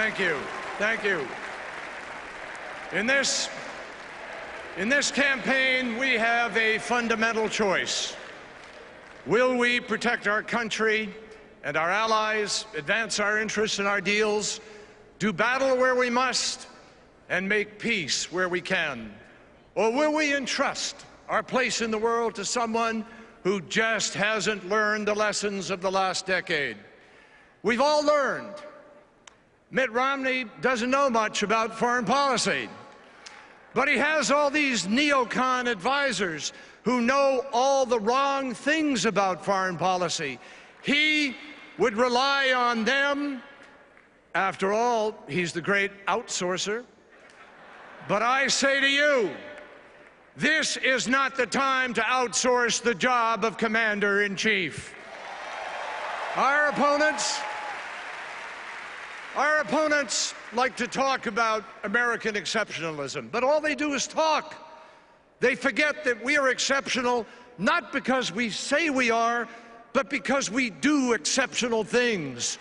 Thank you. Thank you. In this campaign, we have a fundamental choice. Will we protect our country and our allies, advance our interests and our deals, do battle where we must, and make peace where we can? Or will we entrust our place in the world to someone who just hasn't learned the lessons of the last decade? We've all learned. Mitt Romney doesn't know much about foreign policy, but he has all these neocon advisors who know all the wrong things about foreign policy. He would rely on them. After all, he's the great outsourcer. But I say to you, this is not the time to outsource the job of commander-in-chief. Our opponents like to talk about American exceptionalism, but all they do is talk. They forget that we are exceptional not because we say we are, but because we do exceptional things.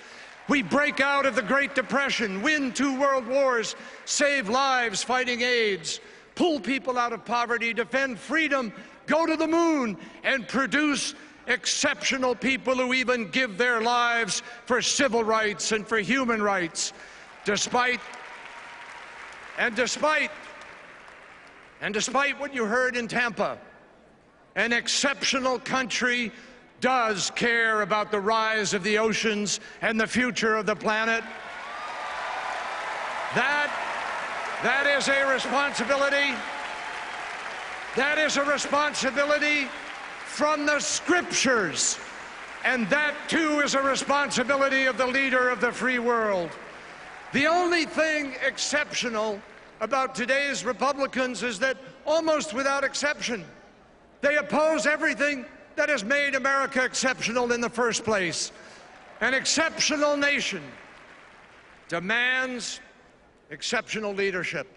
We break out of the Great Depression, win 2 world wars, save lives fighting AIDS, pull people out of poverty, defend freedom, go to the moon, and produce exceptional people who even give their lives for civil rights and for human rights. Despite what you heard in Tampa, an exceptional country does care about the rise of the oceans and the future of the planet. That is a responsibility. That is a responsibility from the scriptures. And that, too, is a responsibility of the leader of the free world. The only thing exceptional about today's Republicans is that, almost without exception, they oppose everything that has made America exceptional in the first place. An exceptional nation demands exceptional leadership.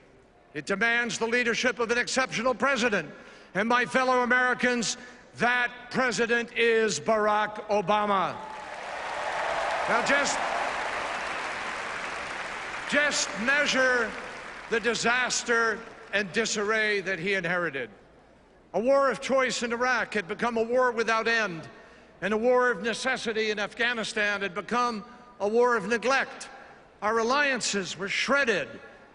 It demands the leadership of an exceptional president. And my fellow Americans, that president is Barack Obama. Now just measure the disaster and disarray that he inherited. A war of choice in Iraq had become a war without end, and a war of necessity in Afghanistan had become a war of neglect. Our alliances were shredded.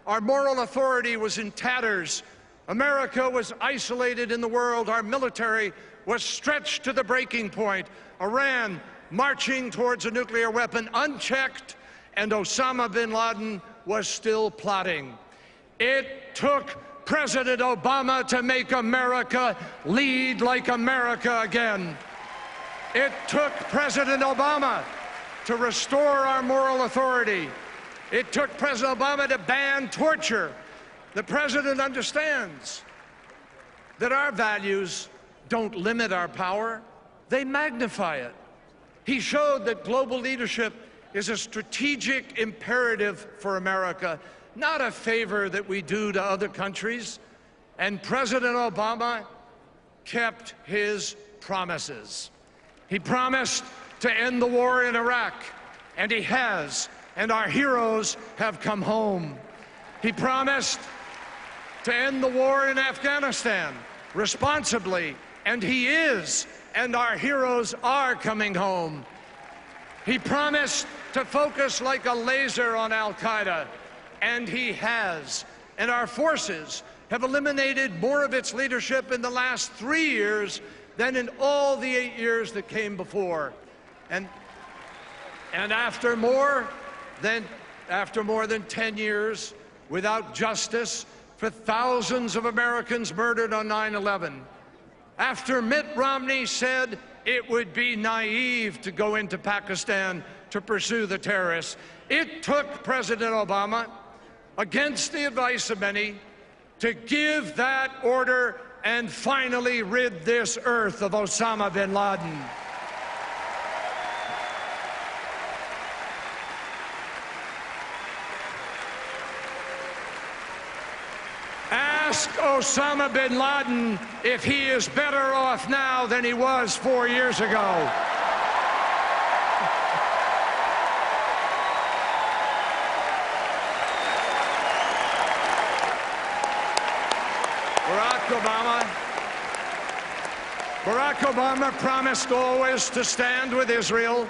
Our moral authority was in tatters. America was isolated in the world. Our military was stretched to the breaking point. Iran marching towards a nuclear weapon unchecked, and Osama bin Laden was still plotting. It took President Obama to make America lead like America again. It took President Obama to restore our moral authority. It took President Obama to ban torture. The president understands that our values don't limit our power, they magnify it. He showed that global leadership is a strategic imperative for America, not a favor that we do to other countries. And President Obama kept his promises. He promised to end the war in Iraq, and he has, and our heroes have come home. He promised to end the war in Afghanistan responsibly, and he is, and our heroes are coming home. He promised to focus like a laser on al-Qaeda, and he has. And our forces have eliminated more of its leadership in the last 3 years than in all the 8 years that came before. And after more than 10 years without justice for thousands of Americans murdered on 9/11, after Mitt Romney said it would be naive to go into Pakistan to pursue the terrorists, it took President Obama, against the advice of many, to give that order and finally rid this earth of Osama bin Laden. Ask Osama bin Laden if he is better off now than he was 4 years ago. Barack Obama promised always to stand with Israel,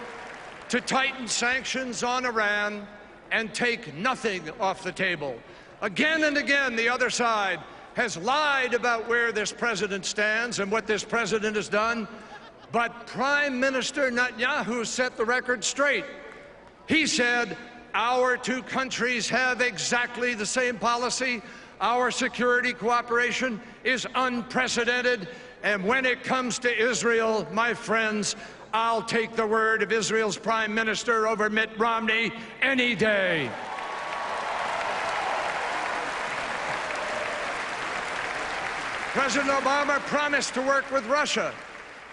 to tighten sanctions on Iran, and take nothing off the table. Again and again, the other side has lied about where this president stands and what this president has done. But Prime Minister Netanyahu set the record straight. He said, our two countries have exactly the same policy. Our security cooperation is unprecedented. And when it comes to Israel, my friends, I'll take the word of Israel's Prime Minister over Mitt Romney any day. President Obama promised to work with Russia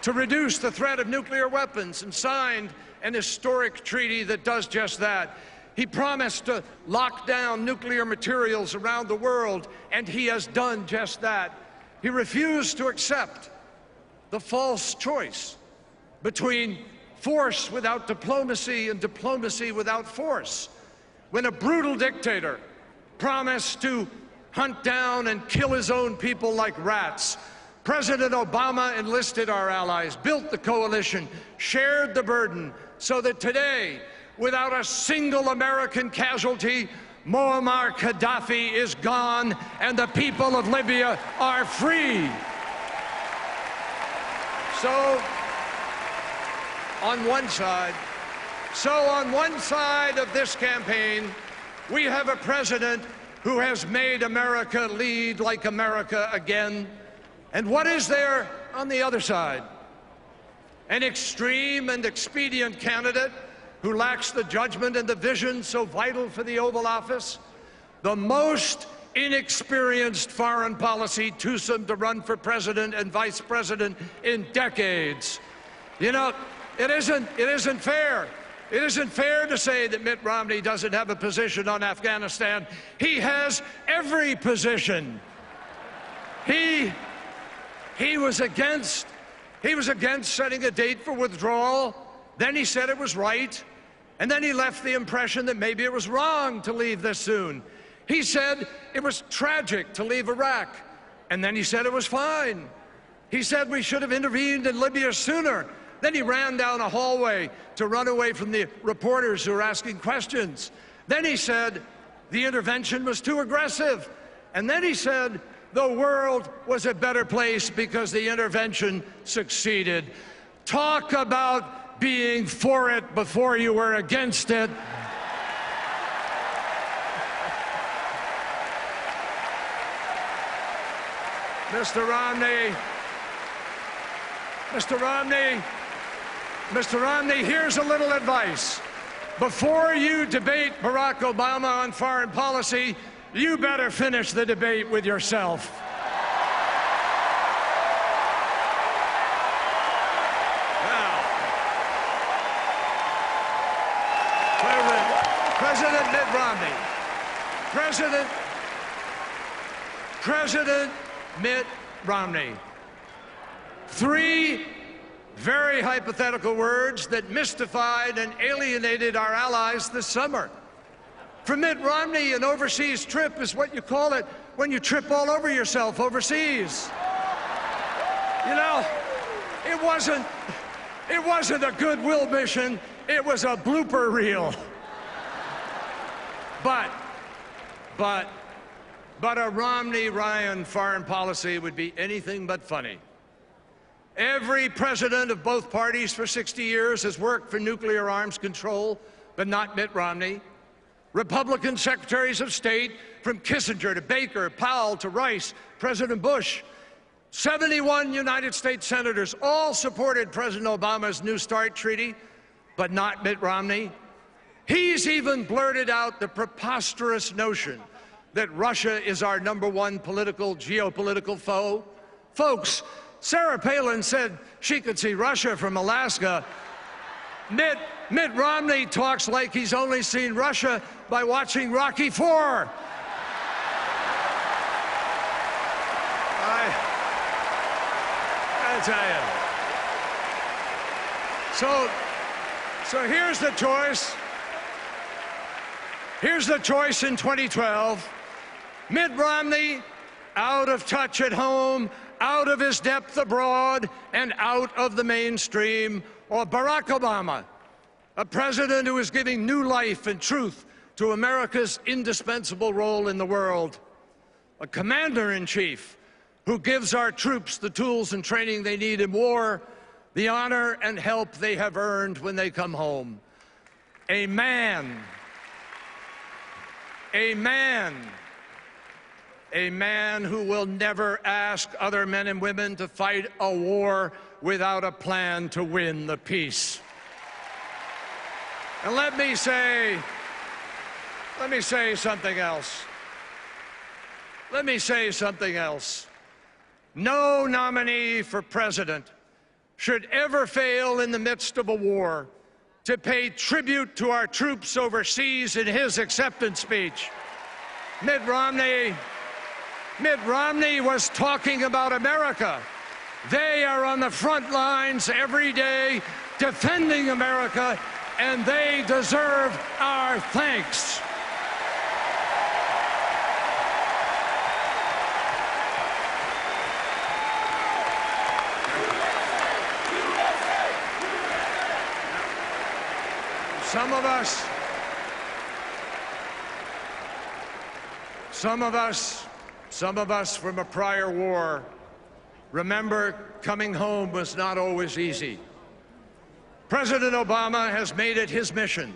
to reduce the threat of nuclear weapons and signed an historic treaty that does just that. He promised to lock down nuclear materials around the world, and he has done just that. He refused to accept the false choice between force without diplomacy and diplomacy without force. When a brutal dictator promised to hunt down and kill his own people like rats, President Obama enlisted our allies, built the coalition, shared the burden, so that today, without a single American casualty, Muammar Gaddafi is gone and the people of Libya are free. So, on one side of this campaign, we have a president who has made America lead like America again. And what is there on the other side? An extreme and expedient candidate who lacks the judgment and the vision so vital for the Oval Office, the most inexperienced foreign policy twosome to run for president and vice president in decades. You know, it isn't fair. It isn't fair to say that Mitt Romney doesn't have a position on Afghanistan. He has every position. He was against setting a date for withdrawal. Then he said it was right. And then he left the impression that maybe it was wrong to leave this soon. He said it was tragic to leave Iraq. And then he said it was fine. He said we should have intervened in Libya sooner. Then he ran down a hallway to run away from the reporters who were asking questions. Then he said the intervention was too aggressive. And then he said the world was a better place because the intervention succeeded. Talk about being for it before you were against it. Mr. Romney, here's a little advice. Before you debate Barack Obama on foreign policy, you better finish the debate with yourself. Now, President Mitt Romney, President Mitt Romney, three very hypothetical words that mystified and alienated our allies this summer. For Mitt Romney, an overseas trip is what you call it when you trip all over yourself overseas. You know, it wasn't a goodwill mission, it was a blooper reel. But a Romney-Ryan foreign policy would be anything but funny. Every president of both parties for 60 years has worked for nuclear arms control, but not Mitt Romney. Republican secretaries of state, from Kissinger to Baker, Powell to Rice, President Bush, 71 United States senators all supported President Obama's New START treaty, but not Mitt Romney. He's even blurted out the preposterous notion that Russia is our #1 geopolitical foe. Folks, Sarah Palin said she could see Russia from Alaska. Mitt Romney talks like he's only seen Russia by watching Rocky IV. I tell you. So here's the choice. Here's the choice in 2012. Mitt Romney out of touch at home, out of his depth abroad, and out of the mainstream, or Barack Obama, a president who is giving new life and truth to America's indispensable role in the world, a commander-in-chief who gives our troops the tools and training they need in war, the honor and help they have earned when they come home. A man who will never ask other men and women to fight a war without a plan to win the peace. And let me say something else. Let me say something else. No nominee for president should ever fail in the midst of a war to pay tribute to our troops overseas in his acceptance speech. Mitt Romney was talking about America. They are on the front lines every day defending America, and they deserve our thanks. Some of us from a prior war remember coming home was not always easy. President Obama has made it his mission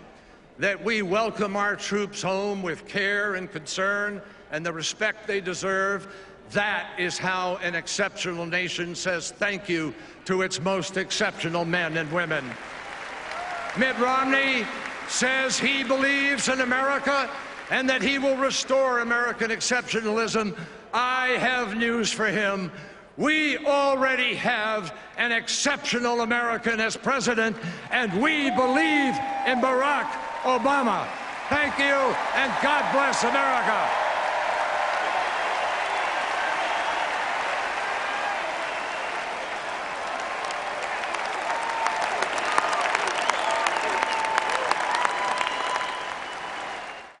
that we welcome our troops home with care and concern and the respect they deserve. That is how an exceptional nation says thank you to its most exceptional men and women. Mitt Romney says he believes in America and that he will restore American exceptionalism. I have news for him. We already have an exceptional American as president, and we believe in Barack Obama. Thank you, and God bless America.